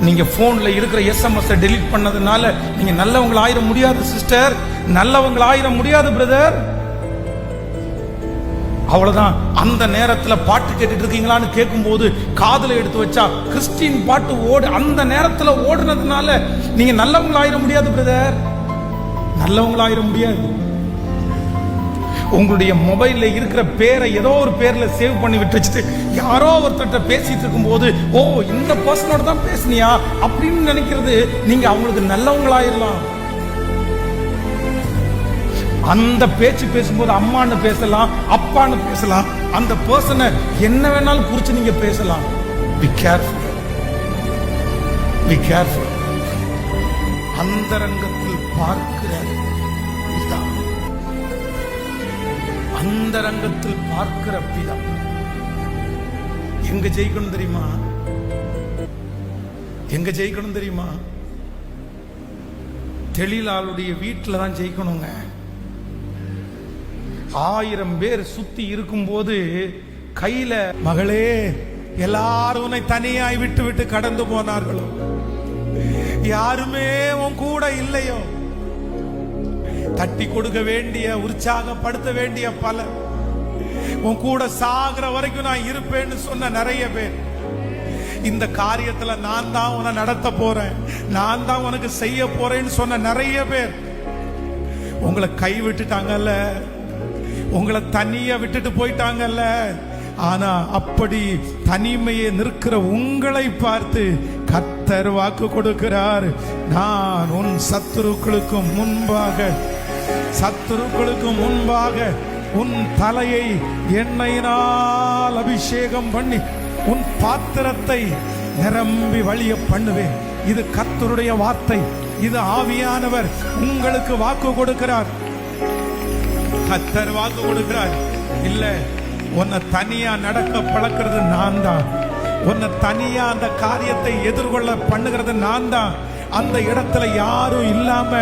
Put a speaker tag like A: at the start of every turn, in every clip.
A: நீங்க போன்ல இருக்கிற SMS டெலீட் பண்ணதுனால நீங்க நல்லவங்க ஆயிர முடியாது சிஸ்டர், நல்லவங்க ஆயிர முடியாது பிரதர். அவ்வளவுதான். அந்த நேரத்துல பாட்டு கேட்டுட்டு இருக்கீங்களான்னு கேட்கும் போது காதுல எடுத்து வச்சா கிறிஸ்டின் பாட்டு ஓடு, அந்த நேரத்துல ஓடுனதுனால நீங்க நல்லவங்க ஆயிர முடியாது பிரதர், நல்லவங்க ஆயிர முடியாது. உங்களுடைய மொபைல்ல இருக்கிற பேரை ஏதோ ஒரு பேர்ல சேவ் பண்ணி விட்டு வச்சுட்டு யாரோ ஒருத்தட்ட பேசிட்டு இருக்கும் போது, ஓ இந்த பர்சனோட தான் பேசுனியா அப்படின்னு நினைக்கிறது நீங்க அவங்களுக்கு நல்லவங்களாயிரலாம். அந்த பேச்சு பேசும்போது அம்மான்னு பேசலாம், அப்பான்னு பேசலாம், அந்த பர்சனை என்ன வேணாலும் குறிச்சு நீங்க பேசலாம். Be careful. Be careful. அந்தரங்கத்தில் பார்க்கிற பிதா, அந்தரங்கத்தில் பார்க்கிற பிதா எங்க ஜெயிக்கணும் தெரியுமா? எங்க ஜெயிக்கணும் தெரியுமா? தெளிலாளுடைய வீட்டில தான் ஜெயிக்கணுங்க. 1000 பேர் சுத்தி இருக்கும் போது கையில, மகளே எல்லாரும் உன்னை தனியாய் விட்டு விட்டு கடந்து போனார்களோ, யாருமே உன் கூட இல்லையோ, தட்டி கொடுக்க வேண்டிய, உற்சாகப்படுத்த வேண்டிய பல, உன் கூட சாகிற வரைக்கும் நான் இருப்பேன்னு சொன்ன நிறைய பேர், இந்த காரியத்துல நான் தான் உன்னை நடத்த போறேன், நான் தான் உனக்கு செய்ய போறேன்னு சொன்ன நிறைய பேர் உங்களை கை விட்டுட்டாங்கல்ல, உங்களை தனியா விட்டுட்டு போயிட்டாங்கல்ல. ஆனா அப்படி தனிமையை நிற்கிற உங்களை பார்த்து கர்த்தர் வாக்கு கொடுக்கிறார், நான் உன் சத்துருக்களுக்கு முன்பாக உன் தலையை எண்ணெயினால் அபிஷேகம் பண்ணி உன் பாத்திரத்தை நிரம்பி வழிய பண்ணுவேன். இது கர்த்தருடைய வார்த்தை, இது ஆவியானவர் உங்களுக்கு வாக்கு கொடுக்கிறார். கர்த்தர் வாக்கு கொடுக்கிறார். இல்ல, உன்னை தனியா நடக்க பழக்கிறது நான் தான், உன்னை தனியா அந்த காரியத்தை எதிர்கொள்ள பண்ணுகிறது நான் தான். அந்த இடத்துல யாரும் இல்லாம,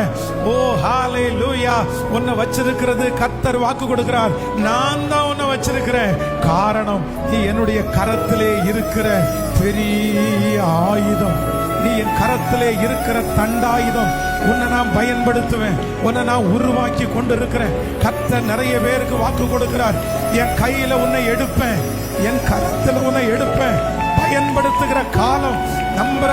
A: ஓ ஹalleluya, உன்னை வச்சிருக்கிறது கர்த்தர் வாக்கு கொடுக்கிறார், நான் தான் உன்னை வச்சிருக்கிறேன். காரணம், நீ என்னுடைய கரத்திலே இருக்கிற பெரிய ஆயுதம், நீ என் கரத்திலே இருக்கிற தண்டாயுதம். உன்னை நான் பயன்படுத்துவேன், உன்னை நான் உருவாக்கி கொண்டு இருக்கிறேன். கர்த்தர் நிறைய பேருக்கு வாக்கு கொடுக்கிறார், என் கையில உன்னை எடுப்பேன், என் கரத்துல உன்னை எடுப்பேன். பயன்படுத்துகிற காலம் நம்புற